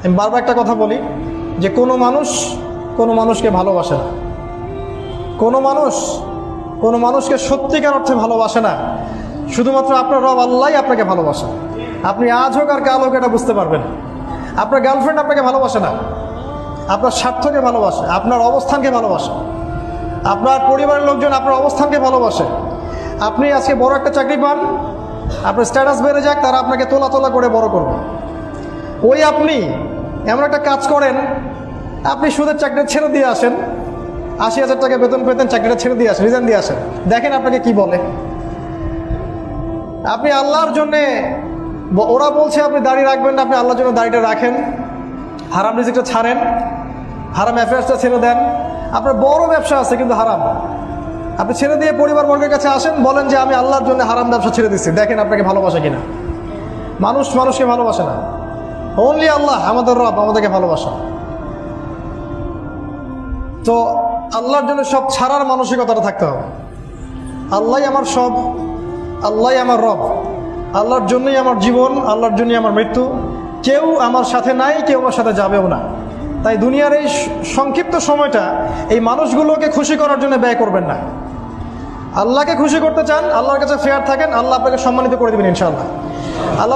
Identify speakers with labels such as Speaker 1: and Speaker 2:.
Speaker 1: আমি বারবার একটা কথা বলি যে কোনো মানুষকে ভালোবাসে না, কোনো মানুষকে সত্যিকার অর্থে ভালোবাসে না। শুধুমাত্র আপনার রব আল্লাহই আপনাকে ভালোবাসে। আপনি আজ হোক আর কাল হোক এটা বুঝতে পারবেন। আপনার গার্লফ্রেন্ড আপনাকে ভালোবাসে না, আপনার স্বার্থকে ভালোবাসে, আপনার অবস্থানকে ভালোবাসে, আপনার পরিবারের লোকজন আপনার অবস্থানকে ভালোবাসে। আপনি আজকে বড় একটা চাকরি পান, আপনার স্ট্যাটাস বেড়ে যাক, তারা আপনাকে তোলা তোলা করে বড় করবে। ওই আপনি এমন একটা কাজ করেন, আপনি সুদের চাকরি ছেড়ে দিয়ে আসেন, ৮০,০০০ টাকা বেতন পেতেন, চাকরিটা ছেড়ে দিয়ে আসেন, রিজাইন দিয়ে আসেন, দেখেন আপনাকে কি বলে। আপনি আল্লাহর জন্যে, ওরা বলছে আপনি দাড়ি রাখবেন না, আপনি আল্লাহর জন্য দাড়িটা রাখেন, হারাম রিজিকটা ছাড়েন, হারাম অ্যাফেয়ার্সটা ছেড়ে দেন। আপনার বড় ব্যবসা আছে কিন্তু হারাম, আপনি ছেড়ে দিয়ে পরিবার বর্গের কাছে আসেন, বলেন যে আমি আল্লাহর জন্য হারাম ব্যবসা ছেড়ে দিচ্ছি, দেখেন আপনাকে ভালোবাসে কিনা। মানুষকে ভালোবাসে না, অনলি আল্লাহ আমাদের রব আমাদেরকে ভালোবাসা। তো আল্লাহর জন্য সব ছাড়ার মানসিকতাটা থাকতে হবে। আল্লাহই আমার সব, আল্লাহই আমার রব, আল্লাহর জন্যই আমার জীবন, আল্লাহর জন্যই আমার মৃত্যু। কেউ আমার সাথে নাই, কেউ আমার সাথে যাবেও না। তাই দুনিয়ার এই সংক্ষিপ্ত সময়টা এই মানুষগুলোকে খুশি করার জন্য ব্যয় করবেন না। আল্লাহকে খুশি করতে চান, আল্লাহর কাছে ফেয়ার থাকেন, আল্লাহ আপনাকে সম্মানিত করে দেবেন ইনশাআল্লাহ। আল্লাহ